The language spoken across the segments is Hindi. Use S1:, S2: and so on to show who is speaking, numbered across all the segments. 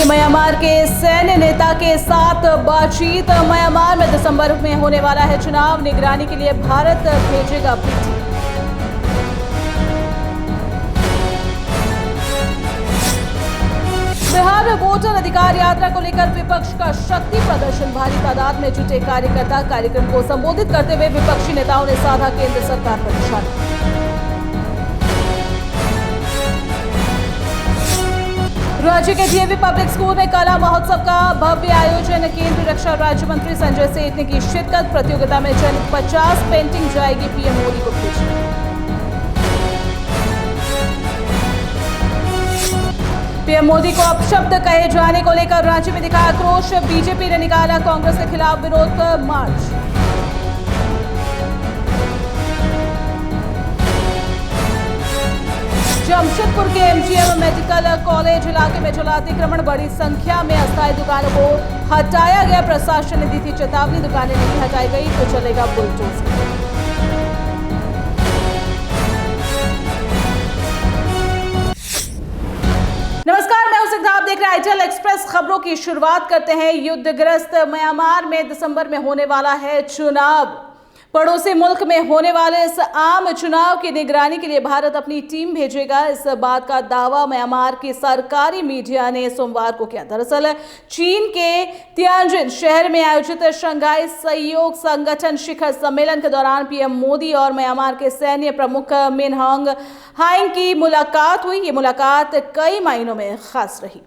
S1: म्यांमार के सैन्य नेता के साथ बातचीत। म्यांमार में दिसंबर में होने वाला है चुनाव, निगरानी के लिए भारत भेजेगा पीटी। बिहार में वोटर अधिकार यात्रा को लेकर विपक्ष का शक्ति प्रदर्शन, भारी तादाद में जुटे कार्यकर्ता। कार्यक्रम को संबोधित करते हुए विपक्षी नेताओं ने साधा केंद्र सरकार पर निशाना। राज्य के डीएवी पब्लिक स्कूल में कला महोत्सव का भव्य आयोजन। केंद्रीय रक्षा राज्य मंत्री संजय सेठ ने की शिरकत। प्रतियोगिता में चयनित 50 पेंटिंग जाएगी पीएम मोदी को भेजी। पीएम मोदी को अपशब्द कहे जाने को लेकर राज्य में दिखाया आक्रोश। बीजेपी ने निकाला कांग्रेस के खिलाफ विरोध मार्च। जमशेदपुर के एमजीएम मेडिकल कॉलेज इलाके में चला अतिक्रमण, बड़ी संख्या में अस्थायी दुकानों को हटाया गया। प्रशासन ने दी थी चेतावनी, दुकानें नहीं हटाई गई तो चलेगा बुलडोजर। नमस्कार, मैं हूं सिद्धा, आप देख रहे हैं आईटेल एक्सप्रेस। खबरों की शुरुआत करते हैं। युद्धग्रस्त म्यांमार में दिसंबर में होने वाला है चुनाव। पड़ोसी मुल्क में होने वाले इस आम चुनाव की निगरानी के लिए भारत अपनी टीम भेजेगा। इस बात का दावा म्यांमार की सरकारी मीडिया ने सोमवार को किया। दरअसल चीन के तियानजिन शहर में आयोजित शंघाई सहयोग संगठन शिखर सम्मेलन के दौरान पीएम मोदी और म्यांमार के सैन्य प्रमुख मिन ऑंग ह्लाइंग की मुलाकात हुई। ये मुलाकात कई मायनों में खास रही।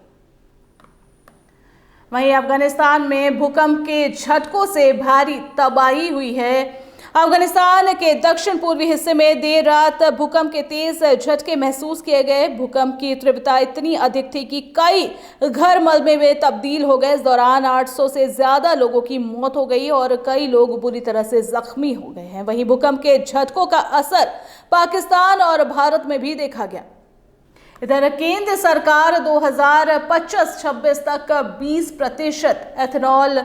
S1: वहीं अफगानिस्तान में भूकंप के झटकों से भारी तबाही हुई है। अफगानिस्तान के दक्षिण पूर्वी हिस्से में देर रात भूकंप के तेज झटके महसूस किए गए। भूकंप की तीव्रता इतनी अधिक थी कि कई घर मलबे में तब्दील हो गए। इस दौरान 800 से ज्यादा लोगों की मौत हो गई और कई लोग बुरी तरह से जख्मी हो गए हैं। वहीं भूकंप के झटकों का असर पाकिस्तान और भारत में भी देखा गया। इधर केंद्र सरकार 2025-26 तक 20% एथेनॉल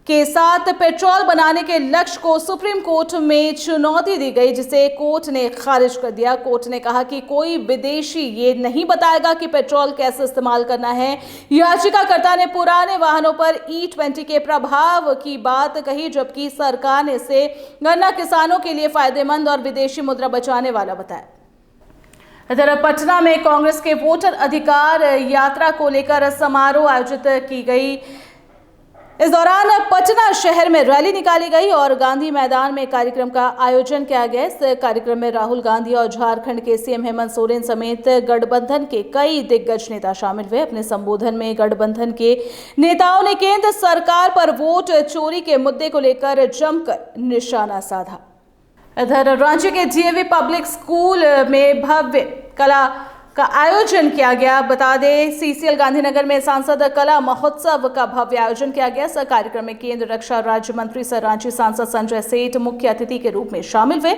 S1: के साथ पेट्रोल बनाने के लक्ष्य को सुप्रीम कोर्ट में चुनौती दी गई, जिसे कोर्ट ने खारिज कर दिया। कोर्ट ने कहा कि कोई विदेशी ये नहीं बताएगा कि पेट्रोल कैसे इस्तेमाल करना है। याचिकाकर्ता ने पुराने वाहनों पर E20 के प्रभाव की बात कही, जबकि सरकार ने इसे गन्ना किसानों के लिए फायदेमंद और विदेशी मुद्रा बचाने वाला बताया। इधर पटना में कांग्रेस के वोटर अधिकार यात्रा को लेकर समारोह आयोजित की गई। इस दौरान पटना शहर में रैली निकाली गई और गांधी मैदान में कार्यक्रम का आयोजन किया गया। इस कार्यक्रम में राहुल गांधी और झारखंड के सीएम हेमंत सोरेन समेत गठबंधन के कई दिग्गज नेता शामिल हुए। अपने संबोधन में गठबंधन के नेताओं ने केंद्र सरकार पर वोट चोरी के मुद्दे को लेकर जमकर निशाना साधा। इधर राज्य के डीएवी पब्लिक स्कूल में भव्य कला का आयोजन किया गया। बता दें, सीसीएल गांधीनगर में सांसद कला महोत्सव का भव्य आयोजन किया गया। इस कार्यक्रम में केंद्र रक्षा राज्य मंत्री सह रांची सांसद संजय सेठ मुख्य अतिथि के रूप में शामिल हुए।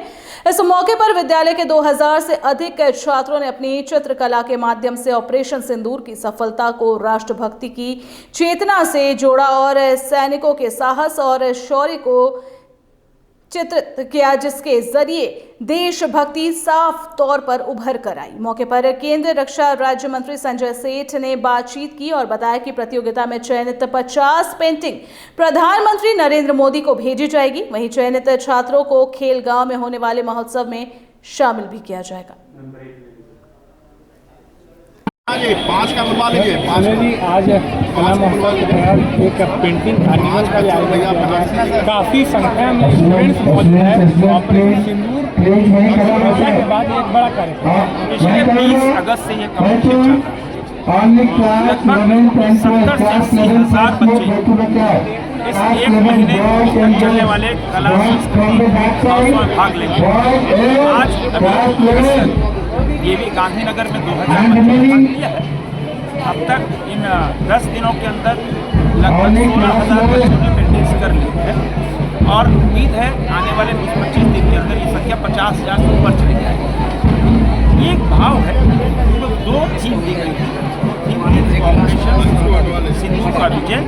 S1: इस मौके पर विद्यालय के 2000 से अधिक छात्रों ने अपनी चित्रकला के माध्यम से ऑपरेशन सिंदूर की सफलता को राष्ट्रभक्ति की चेतना से जोड़ा और सैनिकों के साहस और शौर्य को चित्रित किया, जिसके जरिए देशभक्ति साफ तौर पर उभर कर आई। मौके पर केंद्रीय रक्षा राज्य मंत्री संजय सेठ ने बातचीत की और बताया कि प्रतियोगिता में चयनित 50 पेंटिंग प्रधानमंत्री नरेंद्र मोदी को भेजी जाएगी। वहीं चयनित छात्रों को खेल गांव में होने वाले महोत्सव में शामिल भी किया जाएगा।
S2: पाँच का बनवा लीजिए।
S3: आज कला महोत्सव के तहत एक पेंटिंग एनिमल का भी आयोजन किया गया। काफ़ी संख्या में स्टूडेंट्स मौजूद है। ऑपरेशन सिंदूर के बाद एक बड़ा कार्यक्रम पिछले 20 अगस्त से ये कॉम्पिटिशन लगभग 70 से 80 हज़ार बच्चे इस एक महीने तक चलने वाले कला संस्कृति में भाग लेंगे। आज ये भी गांधीनगर में 2000 बच्चों ने भाग लिया है। अब तक इन 10 दिनों के अंदर लगभग 16,000 बच्चों ने पेंटिंग्स कर ली है और उम्मीद है आने वाले 20-25 दिन के अंदर ये संख्या 50,000 से ऊपर चली जाएगी। एक भाव है तो 2 चीज दी गई है, ऑपरेशन सिंदूर का विजय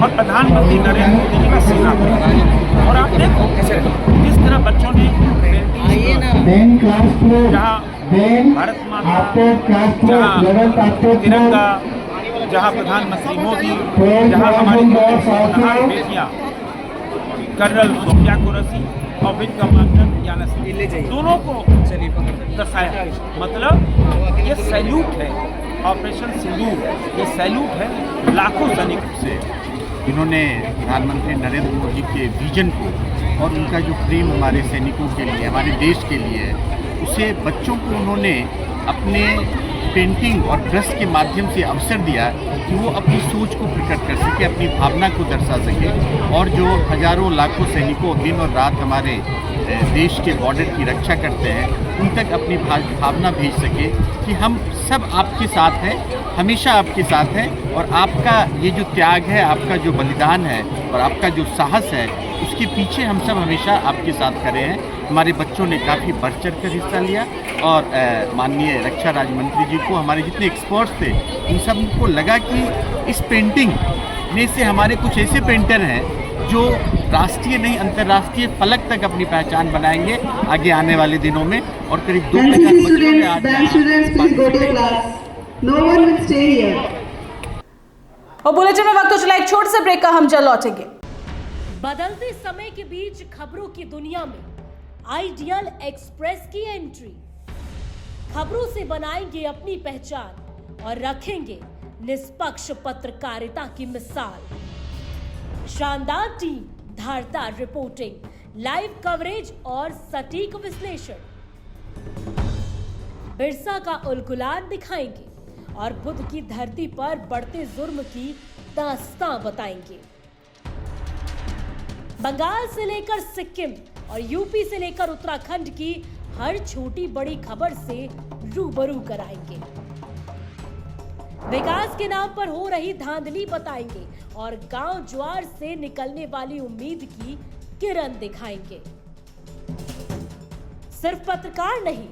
S3: और प्रधानमंत्री नरेंद्र मोदी जी का सेना। और आप देखो किस तरह बच्चों ने जहाँ भारत माता, जहाँ तिरंगा, जहां प्रधानमंत्री मोदी, जहां हमारी होनहार बेटियां कर्नल सोफिया कुरैशी और विंग कमांडर याना सिंह दोनों को दर्शाया। मतलब ये सैल्यूट है, ऑपरेशन सिंदूर, ये सैल्यूट है लाखों सैनिकों से।
S2: इन्होंने प्रधानमंत्री नरेंद्र मोदी के विजन को और उनका जो प्रेम हमारे सैनिकों के लिए, हमारे देश के लिए है, उसे बच्चों को उन्होंने अपने पेंटिंग और ब्रश के माध्यम से अवसर दिया कि वो अपनी सोच को प्रकट कर सके, अपनी भावना को दर्शा सके और जो हजारों लाखों सैनिकों दिन और रात हमारे देश के बॉर्डर की रक्षा करते हैं, उन तक अपनी भावना भेज सके कि हम सब आपके साथ हैं, हमेशा आपके साथ हैं और आपका ये जो त्याग है, आपका जो बलिदान है और आपका जो साहस है, उसके पीछे हम सब हमेशा आपके साथ खड़े हैं। हमारे बच्चों ने काफ़ी बढ़ चढ़ कर हिस्सा लिया और माननीय रक्षा राज्य मंत्री जी को, हमारे जितने एक्सपर्ट्स थे, उन सब को लगा कि इस पेंटिंग में से हमारे कुछ ऐसे पेंटर हैं जो राष्ट्रीय नहीं अंतर्राष्ट्रीय फलक तक अपनी पहचान बनाएंगे आगे आने वाले दिनों में। और करीब 2,000 बच्चों ने आज
S1: और बुलेटिन में वक्त हो चला एक छोटे से ब्रेक का, हम जल्द लौटेंगे।
S4: बदलते समय के बीच खबरों की दुनिया में आइडियल एक्सप्रेस की एंट्री। खबरों से बनाएंगे अपनी पहचान और रखेंगे निष्पक्ष पत्रकारिता की मिसाल। शानदार टीम, धारदार रिपोर्टिंग, लाइव कवरेज और सटीक विश्लेषण। बिरसा का उलगुलान दिखाएंगे और बुद्ध की धरती पर बढ़ते जुर्म की दास्तां बताएंगे। बंगाल से लेकर सिक्किम और यूपी से लेकर उत्तराखंड की हर छोटी बड़ी खबर से रूबरू कराएंगे। विकास के नाम पर हो रही धांधली बताएंगे और गांव ज्वार से निकलने वाली उम्मीद की किरण दिखाएंगे। सिर्फ पत्रकार नहीं,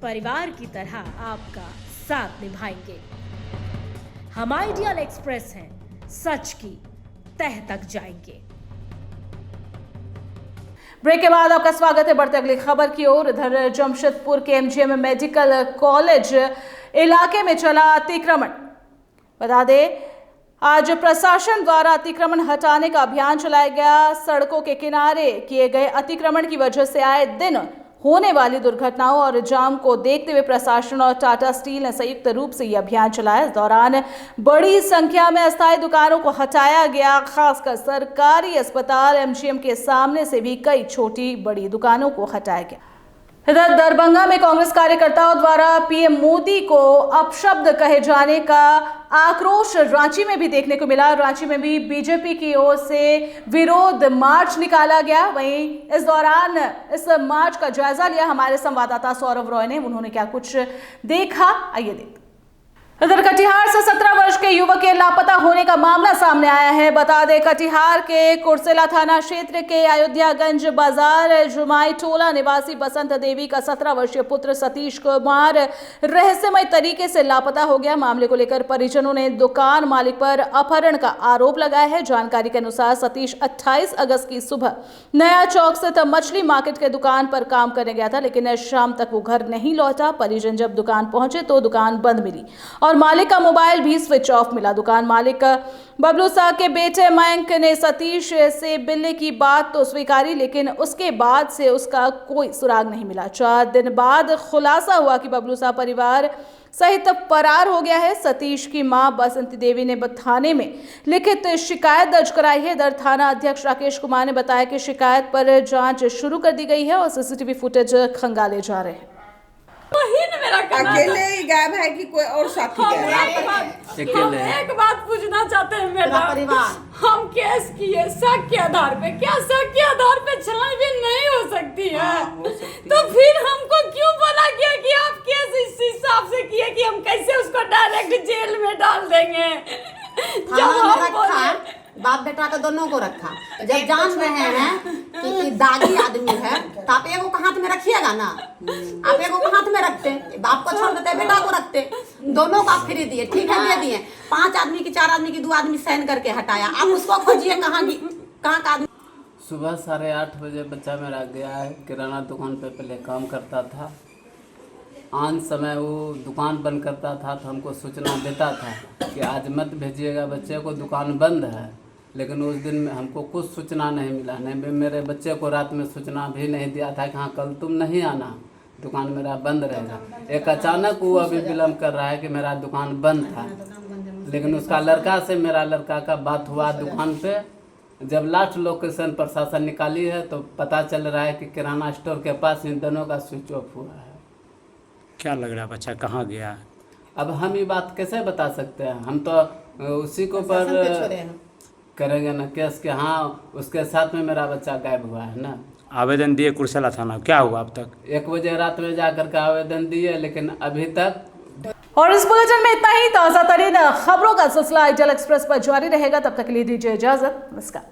S4: परिवार की तरह आपका साथ निभाएंगे। हम आइडियल एक्सप्रेस हैं, सच की तह तक जाएंगे।
S1: ब्रेक के बाद आपका स्वागत है। बढ़ते अगली खबर की ओर। इधर जमशेदपुर के एमजीएम मेडिकल कॉलेज इलाके में चला अतिक्रमण। बता दें, आज प्रशासन द्वारा अतिक्रमण हटाने का अभियान चलाया गया। सड़कों के किनारे किए गए अतिक्रमण की वजह से आए दिन होने वाली दुर्घटनाओं और जाम को देखते हुए प्रशासन और टाटा स्टील ने संयुक्त रूप से यह अभियान चलाया। इस दौरान बड़ी संख्या में अस्थायी दुकानों को हटाया गया। खासकर सरकारी अस्पताल एमजीएम के सामने से भी कई छोटी बड़ी दुकानों को हटाया गया। इधर दरभंगा में कांग्रेस कार्यकर्ताओं द्वारा पीएम मोदी को अपशब्द कहे जाने का आक्रोश रांची में भी देखने को मिला। रांची में भी बीजेपी की ओर से विरोध मार्च निकाला गया। वहीं इस दौरान इस मार्च का जायजा लिया हमारे संवाददाता सौरभ रॉय ने। उन्होंने क्या कुछ देखा, आइए देखते। इधर कटिहार से 17 वर्ष के युवक के लापता होने का मामला सामने आया है। बता दें, कटिहार के कुर्सेला थाना क्षेत्र के अयोध्यागंज बाजार जुमाई टोला निवासी बसंत देवी का 17 वर्षीय पुत्र सतीश कुमार रहस्यमय तरीके से लापता हो गया। मामले को लेकर परिजनों ने दुकान मालिक पर अपहरण का आरोप लगाया है। जानकारी के अनुसार सतीश 28 अगस्त की सुबह नया चौक स्थित मछली मार्केट के दुकान पर काम करने गया था, लेकिन शाम तक वो घर नहीं लौटा। परिजन जब दुकान पहुंचे तो दुकान बंद मिली और मालिक का मोबाइल भी स्विच ऑफ मिला। दुकान मालिक बबलू साहब के बेटे मयंक ने सतीश से मिलने की बात तो स्वीकारी, लेकिन उसके बाद से उसका कोई सुराग नहीं मिला। 4 दिन बाद खुलासा हुआ कि बबलू साहब परिवार सहित फरार हो गया है। सतीश की मां बसंती देवी ने थाने में लिखित शिकायत दर्ज कराई है। इधर थाना अध्यक्ष राकेश कुमार ने बताया कि शिकायत पर जांच शुरू कर दी गई है और सीसीटीवी फुटेज खंगाले जा रहे हैं।
S5: मेरा
S6: अकेले ही गायब है कि कोई और साथी
S5: हम एक बात पूछना चाहते हैं मैडम, हम केस किए शक के आधार पे, क्या शक के आधार पे छानबीन नहीं हो सकती है? तो फिर हमको क्यों बोला गया कि आप केस इस हिसाब से किए कि हम कैसे उसको डायरेक्ट जेल में डाल देंगे? जब हम
S6: बाप बेटा को दोनों को रखा, जब जान रहे हैं कि दागी आदमी है तो आप एगो हाथ में रखिएगा ना, आप एगो हाथ में रखते, बाप को छोड़ देते, बेटा को रखते, दोनों को आप फ्री दिए, ठीक है दे दिए। 5 आदमी की 4 आदमी की 2 आदमी साइन करके हटाया, आप उसको खोजिए कहाँ का आदमी।
S7: सुबह 8:30 बजे बच्चा मेरा गया है, किराना दुकान पे पहले काम करता था। आन समय वो दुकान बंद करता था तो हमको सूचना देता था कि आज मत भेजिएगा बच्चे को, दुकान बंद है। लेकिन उस दिन में हमको कुछ सूचना नहीं मिला, नहीं मेरे बच्चे को रात में सूचना भी नहीं दिया था कि हाँ कल तुम नहीं आना, दुकान मेरा बंद रहेगा। एक अचानक वो अभी विलम्ब कर रहा है कि मेरा दुकान बंद था। लेकिन उसका लड़का से मेरा लड़का का बात हुआ दुकान पे। जब लास्ट लोकेशन प्रशासन निकाली है तो पता चल रहा है कि किराना स्टोर के पास इन दोनों का स्विच ऑफ हुआ है।
S3: क्या लग रहा है बच्चा कहाँ गया?
S7: अब हम ये बात कैसे बता सकते हैं? हम तो उसी के ऊपर करेंगे ना केस कि हाँ उसके साथ में मेरा बच्चा गायब हुआ है ना।
S3: आवेदन दिए कुर्सेला थाना, क्या हुआ अब तक?
S7: 1 बजे रात में जाकर के आवेदन दिए, लेकिन अभी तक।
S1: और इस बुलेटिन में इतना ही। ताज़ा तरीन खबरों का सिलसिला आइडियल एक्सप्रेस पर जारी रहेगा। तब तक के लिए दीजिए इजाजत। नमस्कार।